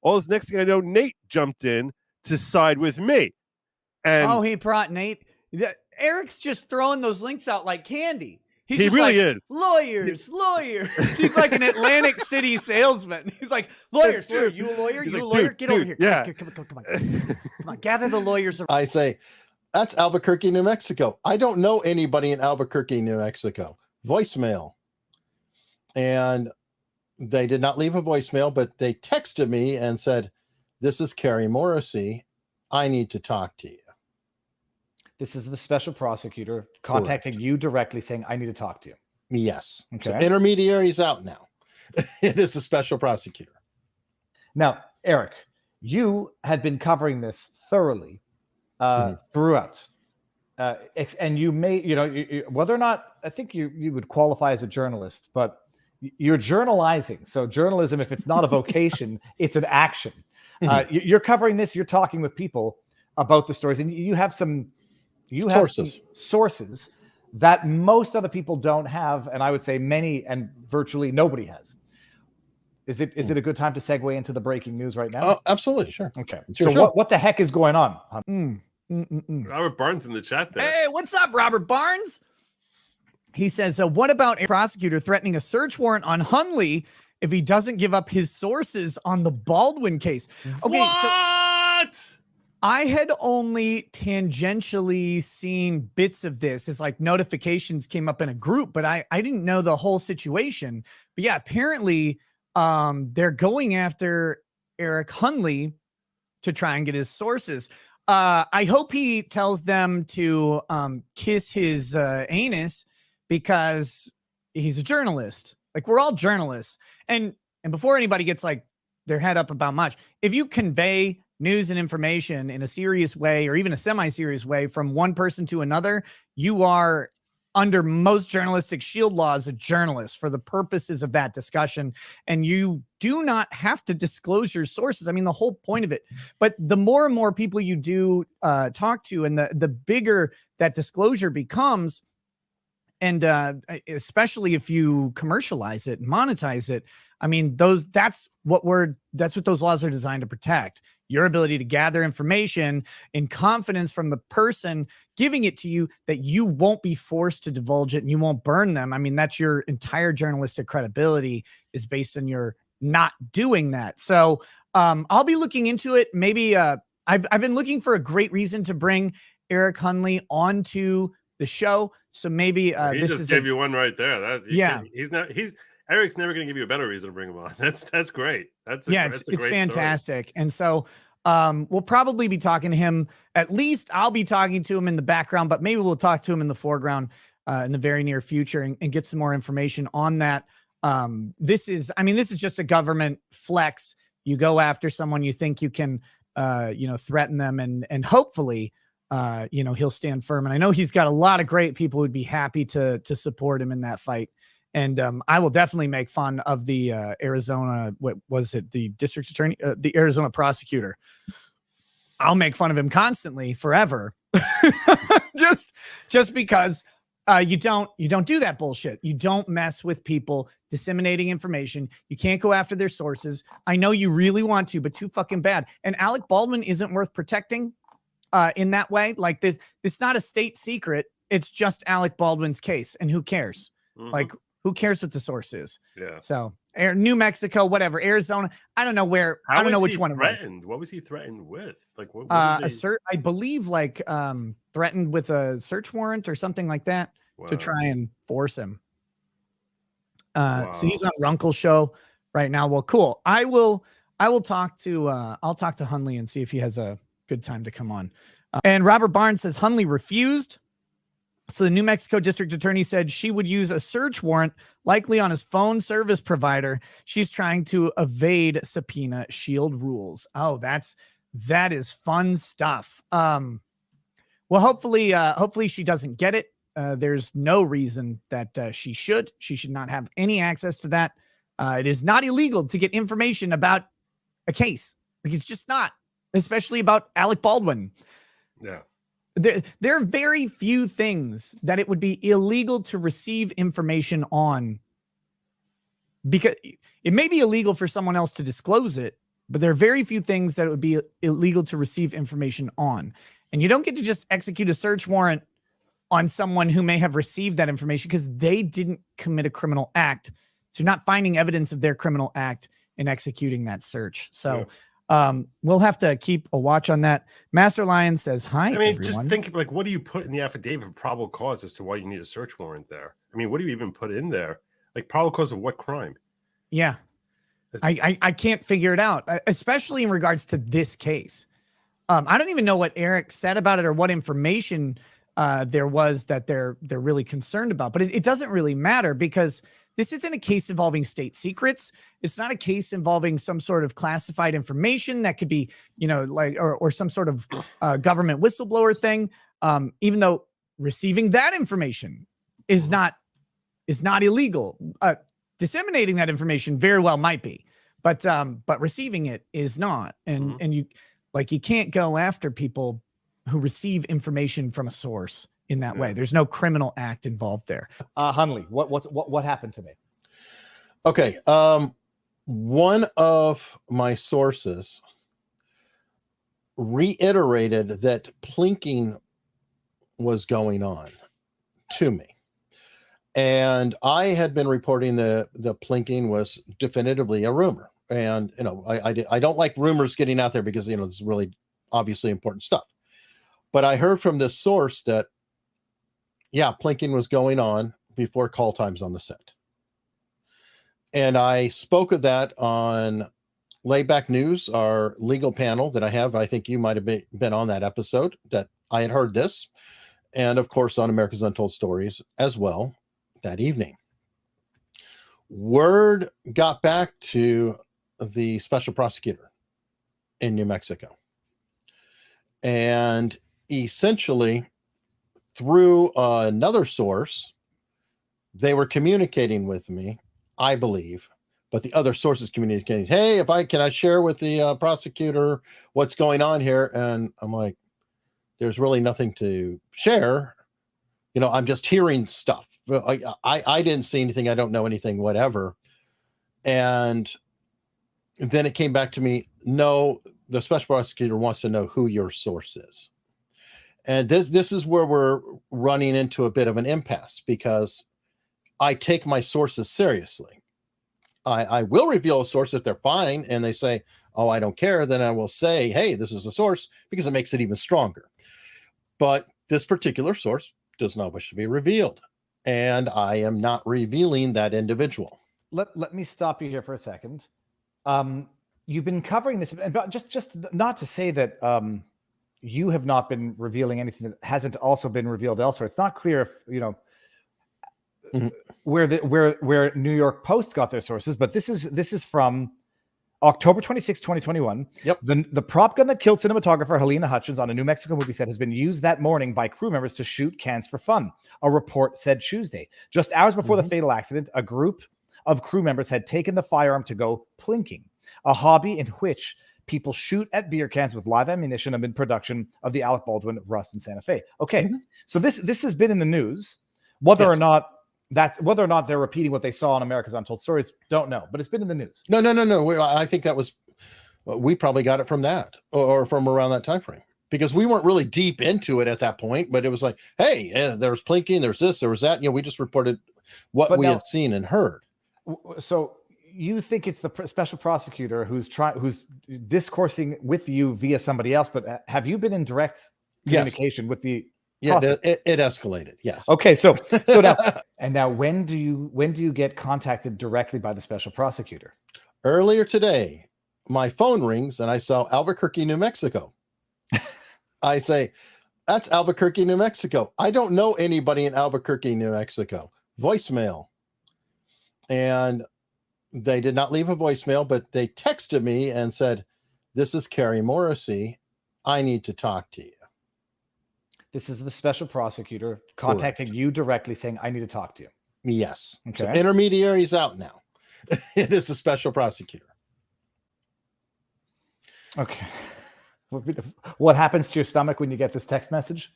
All this next thing I know, Nate jumped in to side with me. And he brought Nate. Eric's just throwing those links out like candy. He really is. Lawyers. He's like an Atlantic City salesman. He's like, lawyers. You a lawyer? He's you like, a lawyer? Get over here. Yeah. Come on. Gather the lawyers around. I say, that's Albuquerque, New Mexico. I don't know anybody in Albuquerque, New Mexico. Voicemail. And they did not leave a voicemail, but they texted me and said, this is Carrie Morrissey. I need to talk to you. This is the special prosecutor contacting you directly saying, I need to talk to you. Yes. Okay. So intermediary's out now. It is a special prosecutor. Now, Eric, you had been covering this thoroughly throughout. And you may, whether or not, I think you would qualify as a journalist, but you're journalizing. So journalism, if it's not a vocation, it's an action. You're covering this, you're talking with people about the stories, and you have some sources that most other people don't have, and I would say many and virtually nobody has. Is it a good time to segue into the breaking news right now? Oh, absolutely, sure. Okay. So what the heck is going on? Robert Barnes in the chat there. Hey, what's up, Robert Barnes? He says, what about a prosecutor threatening a search warrant on Hunley if he doesn't give up his sources on the Baldwin case? Okay, What? I had only tangentially seen bits of this as like notifications came up in a group, but I didn't know the whole situation. But yeah, apparently they're going after Eric Hunley to try and get his sources. I hope he tells them to kiss his anus because he's a journalist. Like, we're all journalists. And before anybody gets like their head up about much, if you convey news and information in a serious way or even a semi-serious way from one person to another, you are, under most journalistic shield laws, a journalist for the purposes of that discussion. And you do not have to disclose your sources. I mean, the whole point of it. But the more and more people you do talk to, and the bigger that disclosure becomes, and especially if you commercialize it and monetize it, I mean, that's what those laws are designed to protect. Your ability to gather information in confidence from the person giving it to you, that you won't be forced to divulge it and you won't burn them. I mean, that's your entire journalistic credibility is based on your not doing that. So I'll be looking into it. Maybe I've been looking for a great reason to bring Eric Hunley onto the show. So maybe he this just gave you one right there. Eric's never going to give you a better reason to bring him on. That's great. It's great fantastic. Story. And so we'll probably be talking to him. At least I'll be talking to him in the background, but maybe we'll talk to him in the foreground in the very near future and get some more information on that. This is just a government flex. You go after someone, you think you can, threaten them, and hopefully, he'll stand firm. And I know he's got a lot of great people who'd be happy to support him in that fight. And I will definitely make fun of the Arizona, what was it, the district attorney, the Arizona prosecutor. I'll make fun of him constantly, forever, just because you don't do that bullshit. You don't mess with people disseminating information. You can't go after their sources. I know you really want to, but too fucking bad. And Alec Baldwin isn't worth protecting in that way. Like this, it's not a state secret. It's just Alec Baldwin's case, and who cares? Mm-hmm. Like, who cares what the source is? Yeah. So New Mexico, whatever, Arizona. I don't know where. I don't know which one it was. What was he threatened with? Like what I believe like threatened with a search warrant or something like that to try and force him. So he's on Runkle's show right now. Well, cool. I will talk to I'll talk to Hunley and see if he has a good time to come on. And Robert Barnes says Hunley refused. So the New Mexico district attorney said she would use a search warrant, likely on his phone service provider. She's trying to evade subpoena shield rules. Oh, that is fun stuff. Well, hopefully she doesn't get it. There's no reason that she should. She should not have any access to that. It is not illegal to get information about a case. Like, it's just not, especially about Alec Baldwin. Yeah. There are very few things that it would be illegal to receive information on, because it may be illegal for someone else to disclose it, but there are very few things that it would be illegal to receive information on. And you don't get to just execute a search warrant on someone who may have received that information because they didn't commit a criminal act. So you're not finding evidence of their criminal act in executing that search. So we'll have to keep a watch on that. Master Lion says, hi, everyone. Just think, like, what do you put in the affidavit of probable cause as to why you need a search warrant there? I mean, what do you even put in there? Like, probable cause of what crime? Yeah. I can't figure it out, especially in regards to this case. I don't even know what Eric said about it or what information there was that they're really concerned about, but it doesn't really matter because this isn't a case involving state secrets. It's not a case involving some sort of classified information that could be, like, or some sort of government whistleblower thing. Even though receiving that information is not illegal. Disseminating that information very well might be, but receiving it is not. And you can't go after people who receive information from a source in that way. There's no criminal act involved there. Hunley, what happened today? Okay. One of my sources reiterated that plinking was going on to me. And I had been reporting the plinking was definitively a rumor. And, I don't like rumors getting out there because, this is really obviously important stuff. But I heard from this source that, plinking was going on before call times on the set. And I spoke of that on Layback News, our legal panel that I have. I think you might have been on that episode, that I had heard this. And, of course, on America's Untold Stories as well that evening. Word got back to the special prosecutor in New Mexico. And essentially, through another source, they were communicating with me, I believe, but the other source is communicating, hey, can I share with the prosecutor what's going on here? And I'm like, there's really nothing to share. I'm just hearing stuff. I didn't see anything. I don't know anything, whatever. And then it came back to me, no, the special prosecutor wants to know who your source is. And this is where we're running into a bit of an impasse, because I take my sources seriously. I will reveal a source if they're fine and they say, oh, I don't care. Then I will say, hey, this is a source, because it makes it even stronger. But this particular source does not wish to be revealed. And I am not revealing that individual. Let me stop you here for a second. You've been covering this, but just not to say that you have not been revealing anything that hasn't also been revealed elsewhere. It's not clear if where New York Post got their sources, but this is from October 26, 2021. Yep. The prop gun that killed cinematographer Helena Hutchins on a New Mexico movie set has been used that morning by crew members to shoot cans for fun, a report said Tuesday. Just hours before the fatal accident, a group of crew members had taken the firearm to go plinking, a hobby in which people shoot at beer cans with live ammunition amid production of the Alec Baldwin Rust in Santa Fe. Okay, so this has been in the news. Whether or not they're repeating what they saw on America's Untold Stories, don't know, but it's been in the news. No. I think that was, we probably got it from that or from around that time frame, because we weren't really deep into it at that point. But it was like, hey, there's plinking, there's this, there was that. We just reported what we had seen and heard. So you think it's the special prosecutor who's discoursing with you via somebody else, but have you been in direct communication with the? Yeah, it escalated. Yes. Okay, so now when do you get contacted directly by the special prosecutor? Earlier today, my phone rings and I saw Albuquerque, New Mexico. I say, that's Albuquerque, New Mexico. I don't know anybody in Albuquerque, New Mexico. Voicemail. And they did not leave a voicemail, but they texted me and said, this is Carrie Morrissey. I need to talk to you. This is the special prosecutor contacting you directly saying, I need to talk to you. Yes. Okay. So intermediary's out now. It is a special prosecutor. Okay. What happens to your stomach when you get this text message?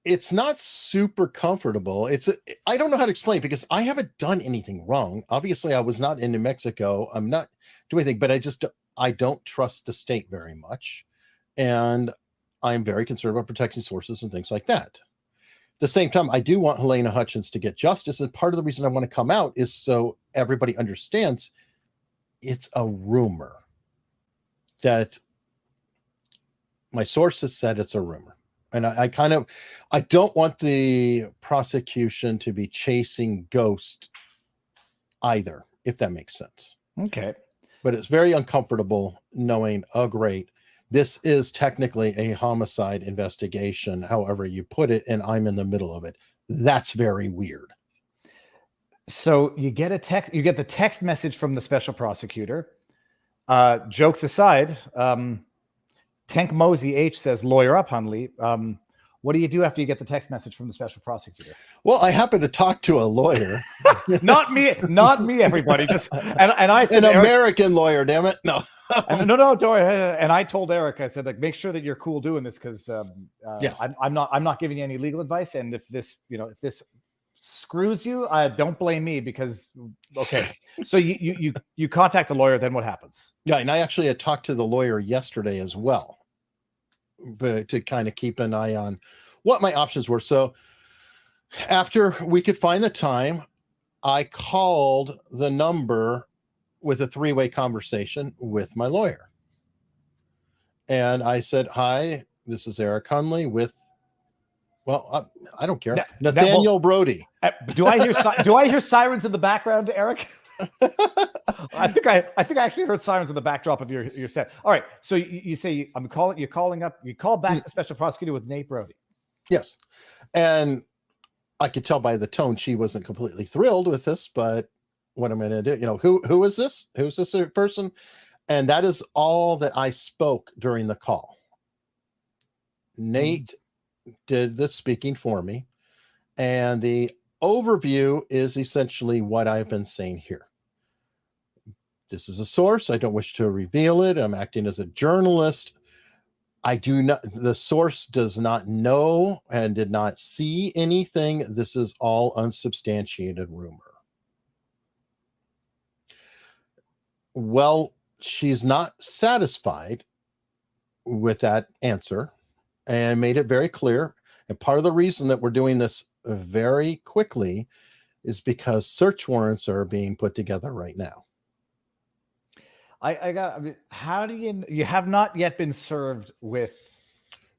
It's not super comfortable. I don't know how to explain it, because I haven't done anything wrong. Obviously, I was not in New Mexico. I'm not doing anything, but I don't trust the state very much, and I'm very concerned about protecting sources and things like that. At the same time, I do want Helena Hutchins to get justice, and part of the reason I want to come out is so everybody understands it's a rumor that my sources said it's a rumor. And I don't want the prosecution to be chasing ghosts either, if that makes sense. Okay. But it's very uncomfortable knowing, oh, great, this is technically a homicide investigation, however you put it, and I'm in the middle of it. That's very weird. So you get the text message from the special prosecutor. Jokes aside, Tank Mosey H says, lawyer up, Hunley. What do you do after you get the text message from the special prosecutor? Well, I happen to talk to a lawyer. not me, everybody. Just and I said, an American lawyer, damn it. No. No, don't worry. And I told Eric, I said, like, make sure that you're cool doing this, because yes. I'm not giving you any legal advice. And if this screws you, don't blame me, because okay. So you contact a lawyer, then what happens? Yeah, and I actually had talked to the lawyer yesterday as well, but to kind of keep an eye on what my options were. So after we could find the time, I called the number with a three-way conversation with my lawyer. And I said, hi, this is Eric Hunley with, well, I don't care. Nathaniel Brody. Do I hear sirens in the background, Eric? I think I actually heard sirens in the backdrop of your set. All right. So you say you call back the special prosecutor with Nate Brody. Yes. And I could tell by the tone she wasn't completely thrilled with this, but what I'm going to do, who is this? Who's this person? And that is all that I spoke during the call. Nate did the speaking for me, and the overview is essentially what I've been saying here. This is a source. I don't wish to reveal it. I'm acting as a journalist. The source does not know and did not see anything. This is all unsubstantiated rumor. Well, she's not satisfied with that answer and made it very clear. And part of the reason that we're doing this very quickly is because search warrants are being put together right now. How do you have not yet been served with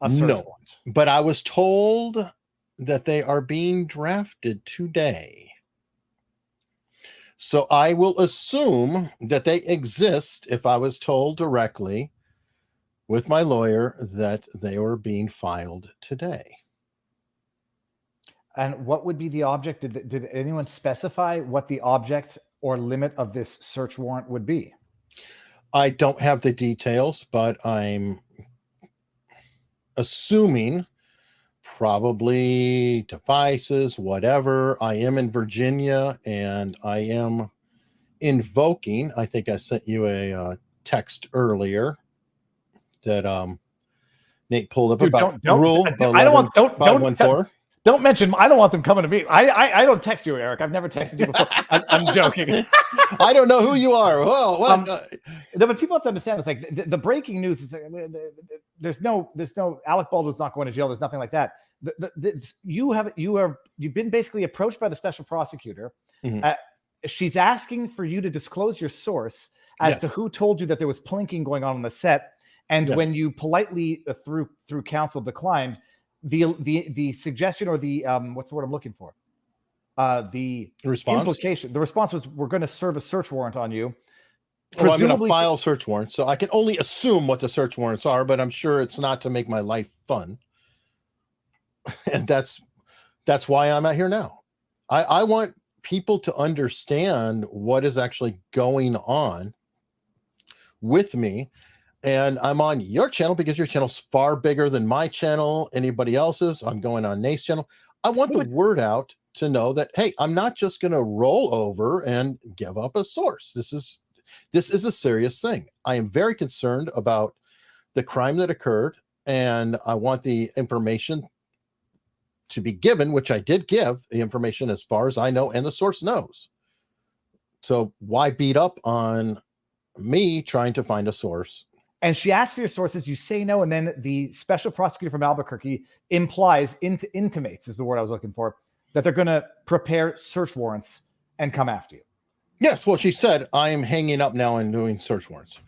a search warrant? But I was told that they are being drafted today. So I will assume that they exist, if I was told directly with my lawyer that they were being filed today. And what would be the object? Did anyone specify what the object or limit of this search warrant would be? I don't have the details, but I'm assuming probably devices, whatever. I am in Virginia, and I am invoking, I think I sent you a text earlier that Nate pulled up about rule. Don't mention. I don't want them coming to me. I don't text you, Eric. I've never texted you before. I'm joking. I don't know who you are. Whoa, what? But people have to understand. It's like the breaking news is there's no Alec Baldwin's not going to jail. There's nothing like that. You've been basically approached by the special prosecutor. Mm-hmm. She's asking for you to disclose your source as to who told you that there was plinking going on the set, and when you politely through counsel declined. The suggestion, or the what's the word I'm looking for? The response. Implication. The response was, we're going to serve a search warrant on you. Well, I'm going to file search warrants, so I can only assume what the search warrants are, but I'm sure it's not to make my life fun. And that's why I'm out here now. I want people to understand what is actually going on with me. And I'm on your channel because your channel's far bigger than my channel, anybody else's. I'm going on Nate's channel. I want the word out to know that, hey, I'm not just going to roll over and give up a source. This is a serious thing. I am very concerned about the crime that occurred, and I want the information to be given, which I did give the information as far as I know, and the source knows. So why beat up on me trying to find a source. And she asks for your sources, you say no, and then the special prosecutor from Albuquerque intimates is the word I was looking for, that they're going to prepare search warrants and come after you. Yes, well, she said, I'm hanging up now and doing search warrants.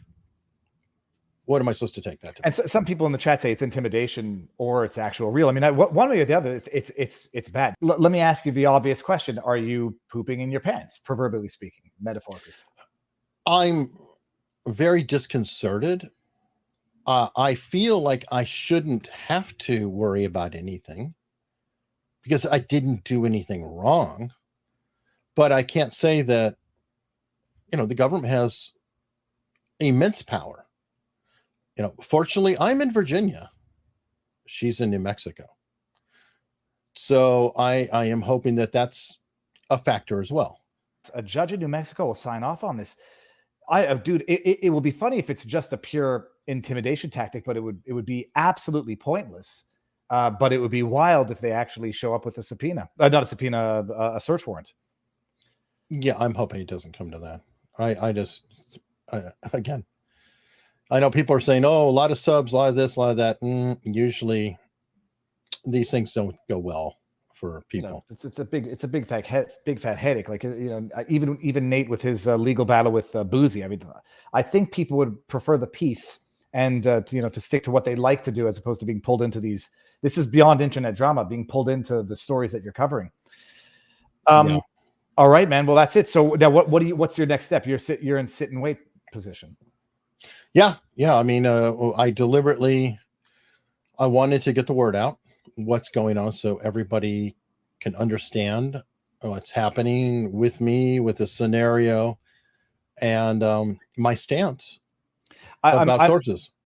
What am I supposed to take that to? And some people in the chat say it's intimidation or it's actual real. I mean, one way or the other, it's bad. Let me ask you the obvious question: are you pooping in your pants, proverbially speaking, metaphorically? I'm very disconcerted. I feel like I shouldn't have to worry about anything because I didn't do anything wrong. But I can't say that, the government has immense power. Fortunately, I'm in Virginia. She's in New Mexico. So I am hoping that that's a factor as well. A judge in New Mexico will sign off on this. Dude, it will be funny if it's just a pure intimidation tactic, but it would be absolutely pointless. But it would be wild if they actually show up with a subpoena, not a subpoena, a search warrant. Yeah, I'm hoping it doesn't come to that. Again, I know people are saying, oh, a lot of subs, a lot of this, a lot of that. Usually these things don't go well for people. No, it's a big fat headache. Like, even Nate with his legal battle with Boozy. I mean, I think people would prefer the peace and to stick to what they like to do as opposed to being pulled into these. This is beyond internet drama, being pulled into the stories that you're covering. Yeah. All right, man. Well, that's it. So now what's your next step? You're in sit and wait position. Yeah. I mean, I wanted to get the word out, what's going on, so everybody can understand what's happening with me, with the scenario, and my stance about sources.